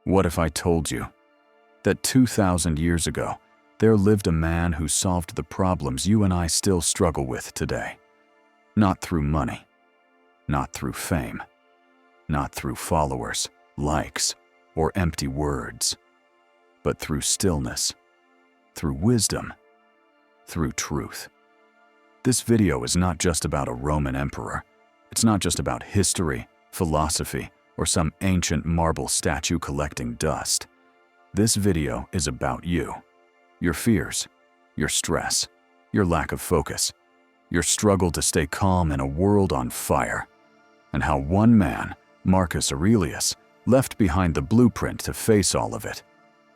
What if I told you that 2,000 years ago, there lived a man who solved the problems you and I still struggle with today? Not through money, not through fame, not through followers, likes, or empty words, but through stillness, through wisdom, through truth. This video is not just about a Roman emperor. It's not just about history, philosophy, or some ancient marble statue collecting dust. This video is about you, your fears, your stress, your lack of focus, your struggle to stay calm in a world on fire, and how one man, Marcus Aurelius, left behind the blueprint to face all of it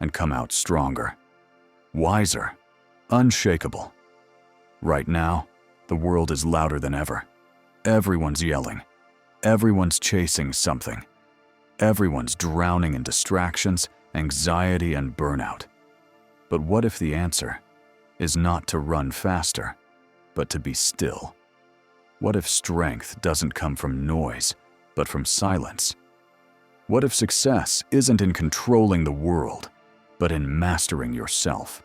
and come out stronger, wiser, unshakable. Right now, the world is louder than ever. Everyone's yelling. Everyone's chasing something. Everyone's drowning in distractions, anxiety, and burnout. But what if the answer is not to run faster, but to be still? What if strength doesn't come from noise, but from silence? What if success isn't in controlling the world, but in mastering yourself?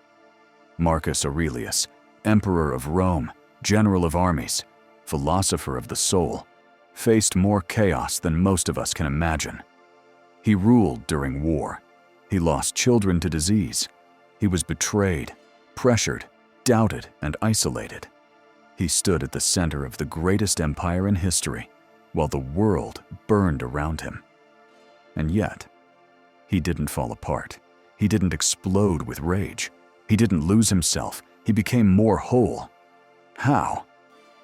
Marcus Aurelius, emperor of Rome, general of armies, philosopher of the soul, faced more chaos than most of us can imagine. He ruled during war. He lost children to disease. He was betrayed, pressured, doubted, and isolated. He stood at the center of the greatest empire in history, while the world burned around him. And yet, he didn't fall apart. He didn't explode with rage. He didn't lose himself. He became more whole. How?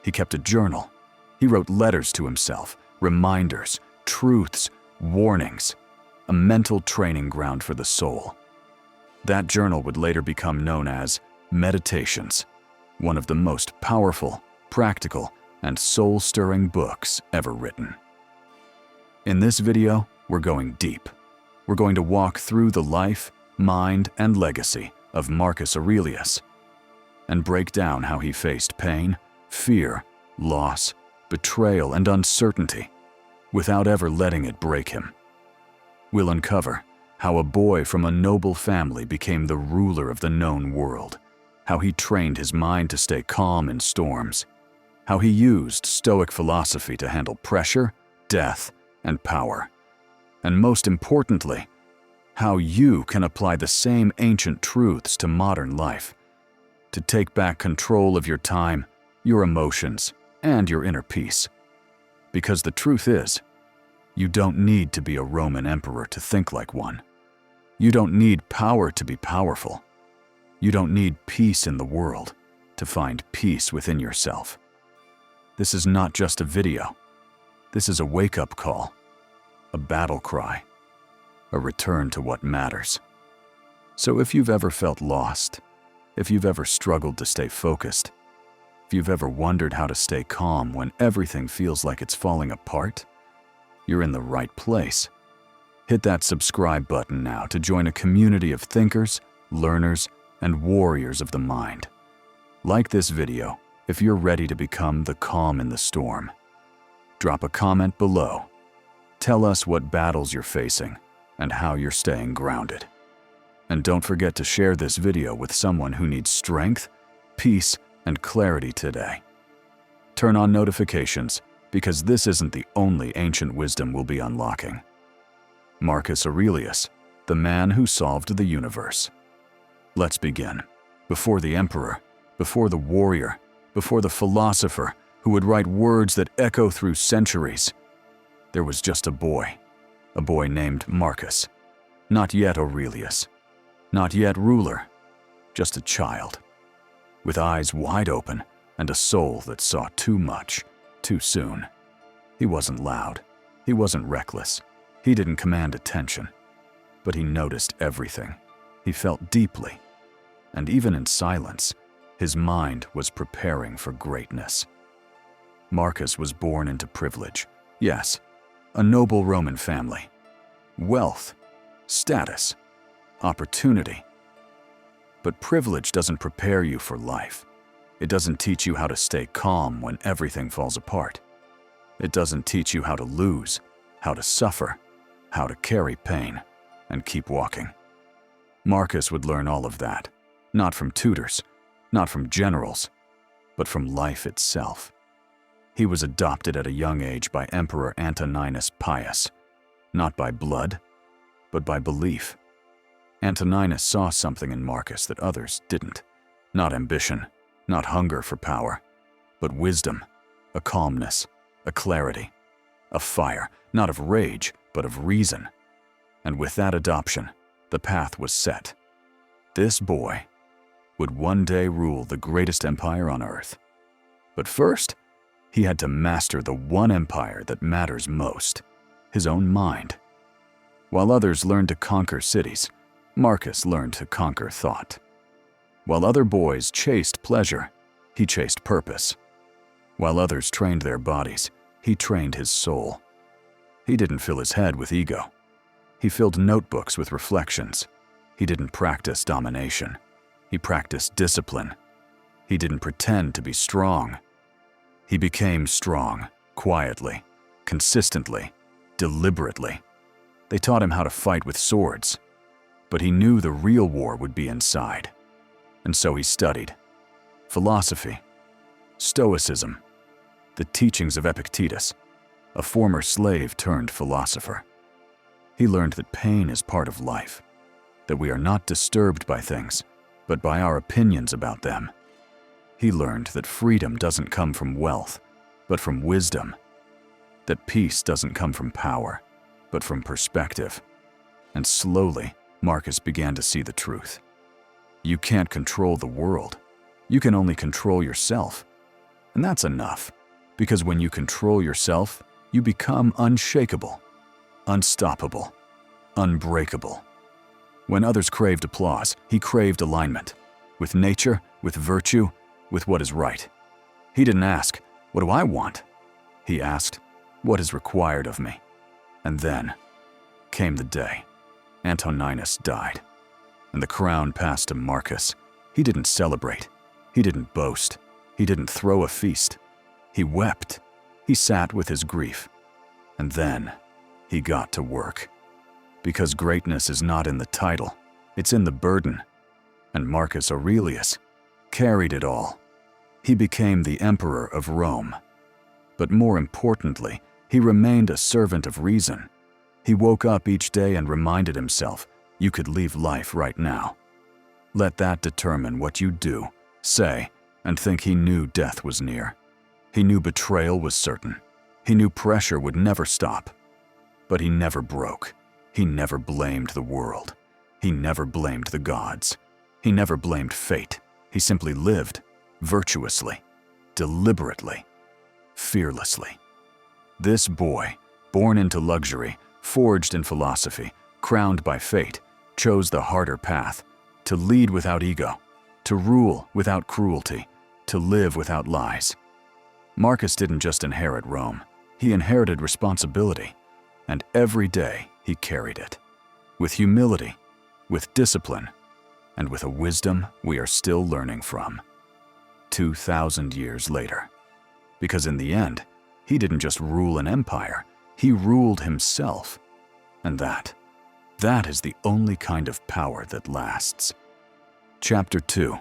He kept a journal. He wrote letters to himself, reminders, truths, warnings, a mental training ground for the soul. That journal would later become known as Meditations, one of the most powerful, practical, and soul-stirring books ever written. In this video, we're going deep. We're going to walk through the life, mind, and legacy of Marcus Aurelius and break down how he faced pain, fear, loss, betrayal, and uncertainty without ever letting it break him. We'll uncover how a boy from a noble family became the ruler of the known world, how he trained his mind to stay calm in storms, how he used Stoic philosophy to handle pressure, death, and power, and most importantly, how you can apply the same ancient truths to modern life, to take back control of your time, your emotions, and your inner peace. Because the truth is, you don't need to be a Roman emperor to think like one. You don't need power to be powerful. You don't need peace in the world to find peace within yourself. This is not just a video. This is a wake-up call, a battle cry, a return to what matters. So if you've ever felt lost, if you've ever struggled to stay focused, if you've ever wondered how to stay calm when everything feels like it's falling apart, you're in the right place. Hit that subscribe button now to join a community of thinkers, learners, and warriors of the mind. Like this video if you're ready to become the calm in the storm. Drop a comment below. Tell us what battles you're facing and how you're staying grounded. And don't forget to share this video with someone who needs strength, peace, and clarity today. Turn on notifications, because this isn't the only ancient wisdom we'll be unlocking. Marcus Aurelius, the man who solved the universe. Let's begin. Before the emperor, before the warrior, before the philosopher who would write words that echo through centuries, there was just a boy named Marcus. Not yet Aurelius, not yet ruler, just a child, with eyes wide open and a soul that saw too much, too soon. He wasn't loud, he wasn't reckless, he didn't command attention, but he noticed everything. He felt deeply, and even in silence, his mind was preparing for greatness. Marcus was born into privilege, yes, a noble Roman family, wealth, status, opportunity. But privilege doesn't prepare you for life. It doesn't teach you how to stay calm when everything falls apart. It doesn't teach you how to lose, how to suffer, how to carry pain. and keep walking. Marcus would learn all of that, not from tutors, not from generals, but from life itself. He was adopted at a young age by Emperor Antoninus Pius, not by blood, but by belief. Antoninus saw something in Marcus that others didn't. Not ambition, not hunger for power, but wisdom, a calmness, a clarity, a fire, not of rage, but of reason. And with that adoption, the path was set. This boy would one day rule the greatest empire on earth. But first, he had to master the one empire that matters most, his own mind. While others learned to conquer cities, Marcus learned to conquer thought. While other boys chased pleasure, he chased purpose. While others trained their bodies, he trained his soul. He didn't fill his head with ego. He filled notebooks with reflections. He didn't practice domination. He practiced discipline. He didn't pretend to be strong. He became strong, quietly, consistently, deliberately. They taught him how to fight with swords, but he knew the real war would be inside. And so he studied philosophy, stoicism, the teachings of Epictetus, a former slave turned philosopher. He learned that pain is part of life, that we are not disturbed by things, but by our opinions about them. He learned that freedom doesn't come from wealth, but from wisdom, that peace doesn't come from power, but from perspective. And slowly, Marcus began to see the truth. You can't control the world. You can only control yourself. And that's enough, because when you control yourself, you become unshakable, unstoppable, unbreakable. When others craved applause, he craved alignment, with nature, with virtue, with what is right. He didn't ask, "What do I want?" He asked, "What is required of me?" And then came the day. Antoninus died, and the crown passed to Marcus. He didn't celebrate. He didn't boast. He didn't throw a feast. He wept. He sat with his grief. And then he got to work. Because greatness is not in the title, it's in the burden. And Marcus Aurelius carried it all. He became the emperor of Rome. But more importantly, he remained a servant of reason. He woke up each day and reminded himself, you could leave life right now. Let that determine what you do, say, and think. He knew death was near. He knew betrayal was certain. He knew pressure would never stop. But he never broke. He never blamed the world. He never blamed the gods. He never blamed fate. He simply lived, virtuously, deliberately, fearlessly. This boy, born into luxury, forged in philosophy, crowned by fate, chose the harder path, to lead without ego, to rule without cruelty, to live without lies. Marcus didn't just inherit Rome, he inherited responsibility, and every day he carried it, with humility, with discipline, and with a wisdom we are still learning from, 2,000 years later. Because in the end, he didn't just rule an empire, he ruled himself. And that is the only kind of power that lasts. Chapter 2.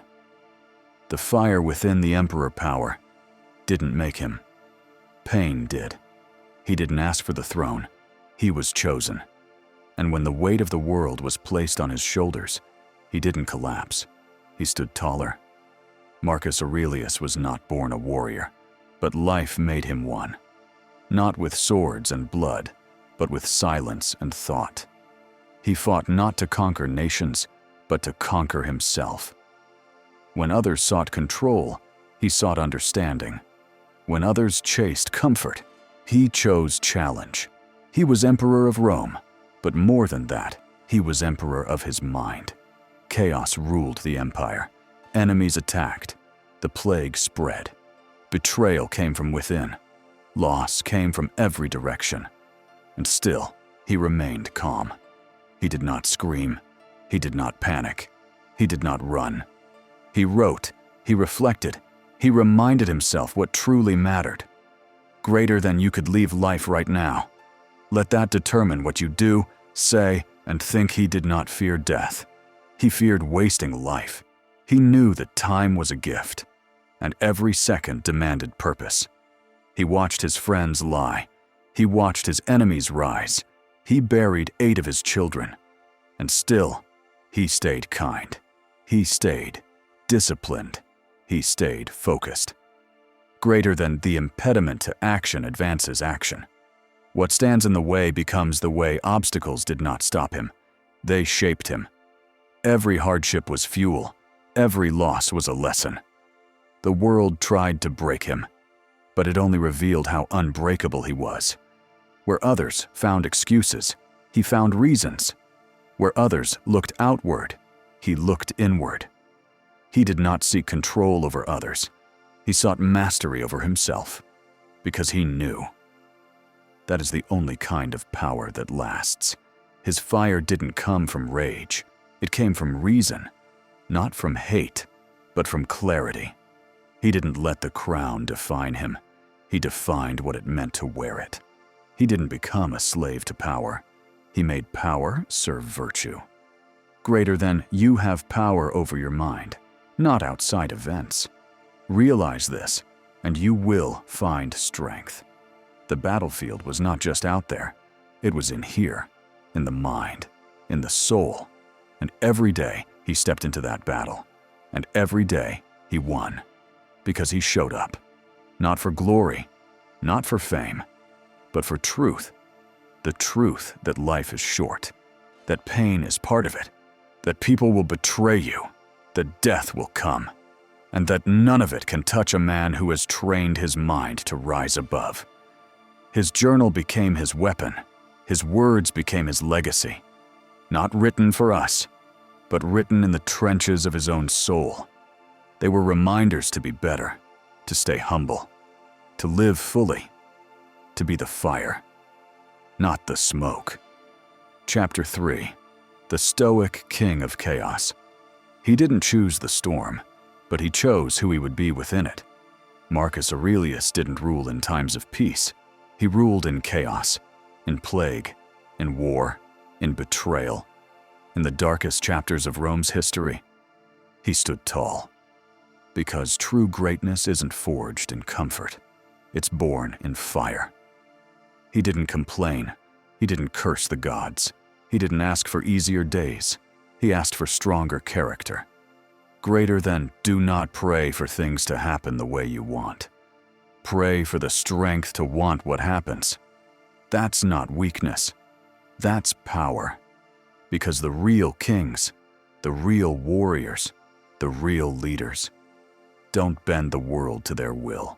The fire within the emperor power didn't make him. Pain did. He didn't ask for the throne. He was chosen. And when the weight of the world was placed on his shoulders, he didn't collapse. He stood taller. Marcus Aurelius was not born a warrior, but life made him one. Not with swords and blood, but with silence and thought. He fought not to conquer nations, but to conquer himself. When others sought control, he sought understanding. When others chased comfort, he chose challenge. He was emperor of Rome, but more than that, he was emperor of his mind. Chaos ruled the empire. Enemies attacked. The plague spread. Betrayal came from within. Loss came from every direction. And still, he remained calm. He did not scream. He did not panic. He did not run. He wrote. He reflected. He reminded himself what truly mattered. Greater than you could leave life right now. Let that determine what you do, say, And think he did not fear death. He feared wasting life. He knew that time was a gift, and every second demanded purpose. He watched his friends lie. He watched his enemies rise. He buried 8 of his children. And still, he stayed kind. He stayed disciplined. He stayed focused. Greater than the impediment to action advances action. What stands in the way becomes the way. Obstacles did not stop him. They shaped him. Every hardship was fuel. Every loss was a lesson. The world tried to break him, but it only revealed how unbreakable he was. Where others found excuses, he found reasons. Where others looked outward, he looked inward. He did not seek control over others. He sought mastery over himself, because he knew. That is the only kind of power that lasts. His fire didn't come from rage. It came from reason, not from hate, but from clarity. He didn't let the crown define him. He defined what it meant to wear it. He didn't become a slave to power. He made power serve virtue. Greater than you have power over your mind, not outside events. Realize this, and you will find strength. The battlefield was not just out there. It was in here, in the mind, in the soul. And every day he stepped into that battle. And every day he won. Because he showed up. Not for glory, not for fame, but for truth. The truth that life is short, that pain is part of it, that people will betray you, that death will come, and that none of it can touch a man who has trained his mind to rise above. His journal became his weapon. His words became his legacy. Not written for us, but written in the trenches of his own soul. They were reminders to be better, to stay humble, to live fully, to be the fire, not the smoke. Chapter 3. The Stoic King of Chaos. He didn't choose the storm, but he chose who he would be within it. Marcus Aurelius didn't rule in times of peace. He ruled in chaos, in plague, in war, in betrayal. In the darkest chapters of Rome's history, he stood tall. Because true greatness isn't forged in comfort. It's born in fire. He didn't complain. He didn't curse the gods. He didn't ask for easier days. He asked for stronger character. Greater than do not pray for things to happen the way you want. Pray for the strength to want what happens. That's not weakness. That's power. Because the real kings, the real warriors, the real leaders, don't bend the world to their will.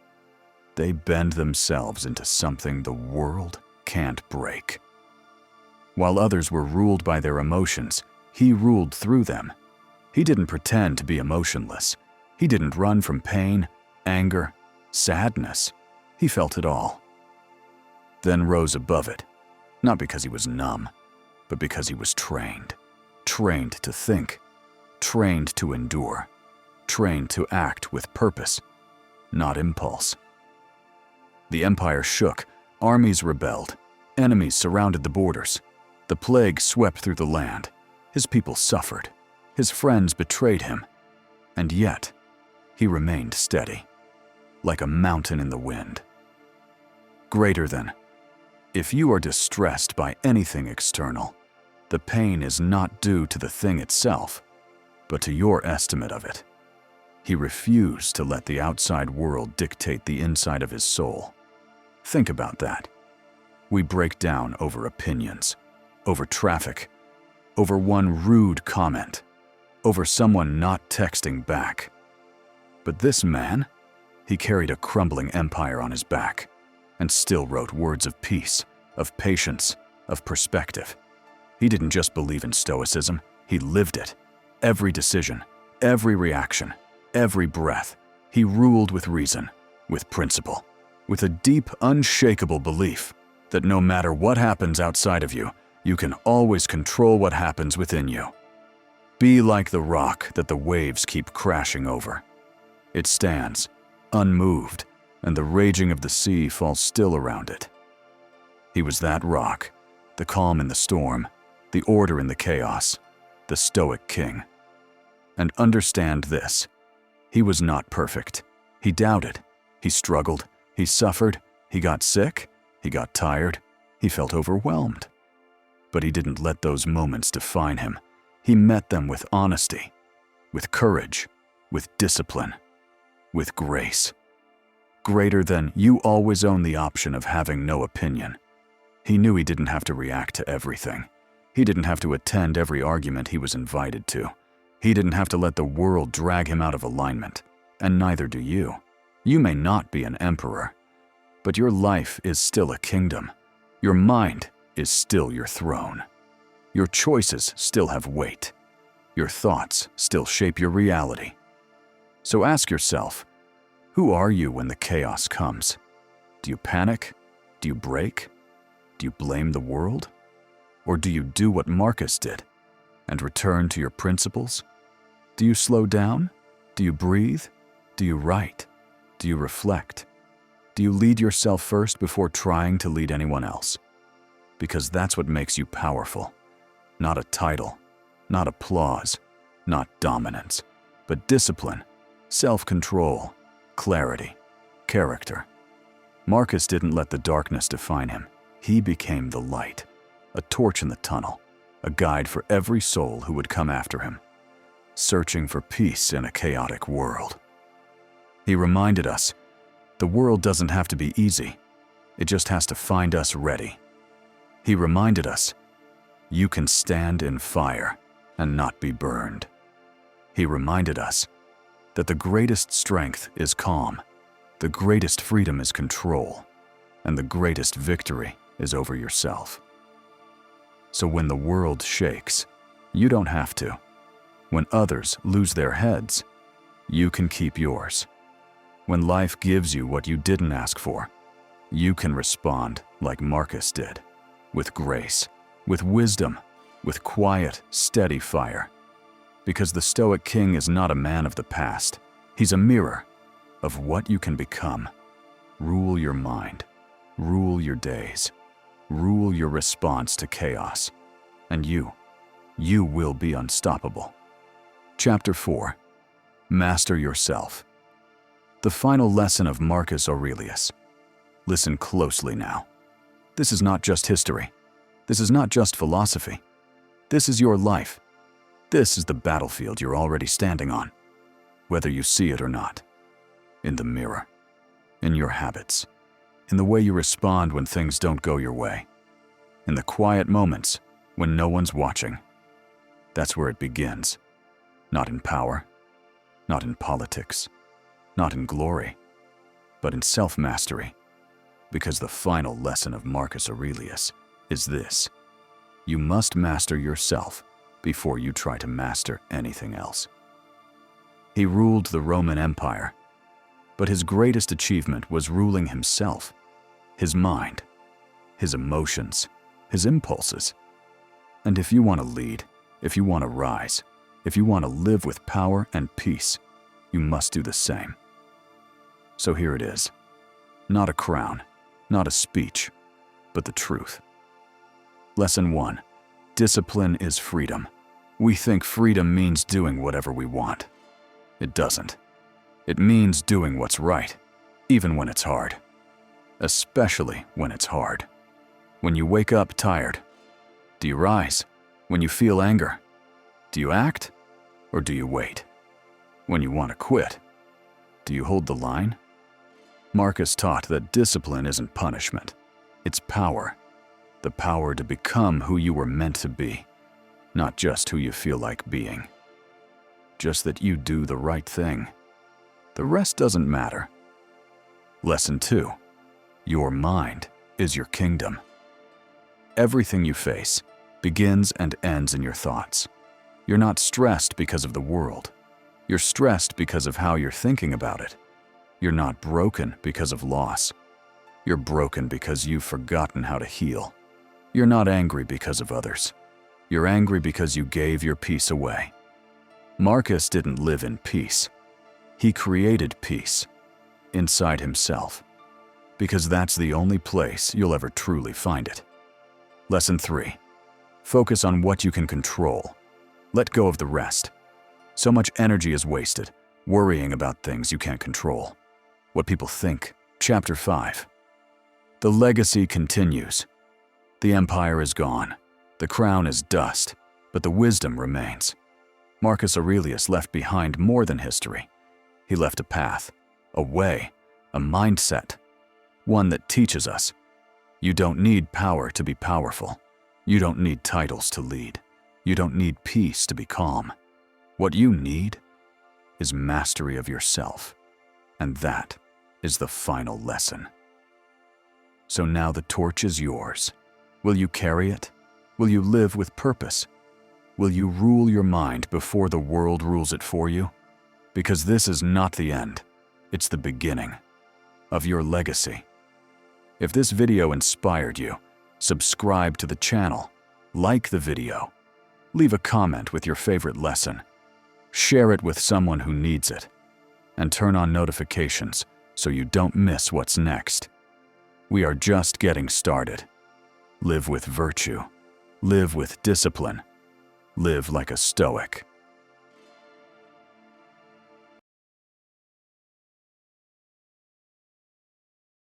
They bend themselves into something the world can't break. While others were ruled by their emotions, he ruled through them. He didn't pretend to be emotionless. He didn't run from pain, anger, sadness. He felt it all. Then rose above it, not because he was numb, but because he was trained. Trained to think, trained to endure, trained to act with purpose, not impulse. The empire shook, armies rebelled, enemies surrounded the borders. The plague swept through the land. His people suffered. His friends betrayed him. And yet, he remained steady, like a mountain in the wind. Greater than. If you are distressed by anything external, the pain is not due to the thing itself, but to your estimate of it. He refused to let the outside world dictate the inside of his soul. Think about that. We break down over opinions, over traffic, over one rude comment, over someone not texting back. But this man, he carried a crumbling empire on his back and still wrote words of peace, of patience, of perspective. He didn't just believe in stoicism, he lived it. Every decision, every reaction, every breath, he ruled with reason, with principle, with a deep, unshakable belief that no matter what happens outside of you, you can always control what happens within you. Be like the rock that the waves keep crashing over. It stands, unmoved, and the raging of the sea falls still around it. He was that rock, the calm in the storm, the order in the chaos, the Stoic king. And understand this, he was not perfect. He doubted, he struggled, he suffered, he got sick, he got tired, he felt overwhelmed. But he didn't let those moments define him. He met them with honesty, with courage, with discipline, with grace. Greater than you always own the option of having no opinion. He knew he didn't have to react to everything. He didn't have to attend every argument he was invited to. He didn't have to let the world drag him out of alignment. And neither do you. You may not be an emperor, but your life is still a kingdom. Your mind is still your throne. Your choices still have weight. Your thoughts still shape your reality. So ask yourself, who are you when the chaos comes? Do you panic? Do you break? Do you blame the world? Or do you do what Marcus did and return to your principles? Do you slow down? Do you breathe? Do you write? Do you reflect? Do you lead yourself first before trying to lead anyone else? Because that's what makes you powerful. Not a title, not applause, not dominance, but discipline, self-control, clarity, character. Marcus didn't let the darkness define him. He became the light, a torch in the tunnel, a guide for every soul who would come after him, searching for peace in a chaotic world. He reminded us, the world doesn't have to be easy. It just has to find us ready. He reminded us, you can stand in fire and not be burned. He reminded us that the greatest strength is calm, the greatest freedom is control, and the greatest victory is over yourself. So when the world shakes, you don't have to. When others lose their heads, you can keep yours. When life gives you what you didn't ask for, you can respond like Marcus did, with grace, with wisdom, with quiet, steady fire. Because the Stoic king is not a man of the past. He's a mirror of what you can become. Rule your mind, rule your days, rule your response to chaos, and you will be unstoppable. Chapter 4. Master yourself. The final lesson of Marcus Aurelius. Listen closely now. This is not just history. This is not just philosophy. This is your life. This is the battlefield you're already standing on, whether you see it or not. In the mirror, in your habits, in the way you respond when things don't go your way, in the quiet moments when no one's watching. That's where it begins. Not in power, not in politics, not in glory, but in self-mastery. Because the final lesson of Marcus Aurelius is this: you must master yourself before you try to master anything else. He ruled the Roman Empire, but his greatest achievement was ruling himself, his mind, his emotions, his impulses. And if you want to lead, if you want to rise, if you want to live with power and peace, you must do the same. So here it is. Not a crown, not a speech, but the truth. Lesson 1. Discipline is freedom. We think freedom means doing whatever we want. It doesn't. It means doing what's right, even when it's hard. Especially when it's hard. When you wake up tired, do you rise? When you feel anger, do you act? Or do you wait? When you want to quit, do you hold the line? Marcus taught that discipline isn't punishment. It's power. The power to become who you were meant to be, not just who you feel like being. Just that you do the right thing. The rest doesn't matter. Lesson 2. Your mind is your kingdom. Everything you face begins and ends in your thoughts. You're not stressed because of the world. You're stressed because of how you're thinking about it. You're not broken because of loss. You're broken because you've forgotten how to heal. You're not angry because of others. You're angry because you gave your peace away. Marcus didn't live in peace. He created peace inside himself, because that's the only place you'll ever truly find it. Lesson 3. Focus on what you can control. Let go of the rest. So much energy is wasted, worrying about things you can't control. What people think. Chapter 5. The legacy continues. The empire is gone. The crown is dust, but the wisdom remains. Marcus Aurelius left behind more than history. He left a path, a way, a mindset, one that teaches us. You don't need power to be powerful. You don't need titles to lead. You don't need peace to be calm. What you need is mastery of yourself. And that is the final lesson. So now the torch is yours. Will you carry it? Will you live with purpose? Will you rule your mind before the world rules it for you? Because this is not the end. It's the beginning of your legacy. If this video inspired you, subscribe to the channel, like the video, leave a comment with your favorite lesson, share it with someone who needs it, and turn on notifications so you don't miss what's next. We are just getting started. Live with virtue. Live with discipline. Live like a Stoic.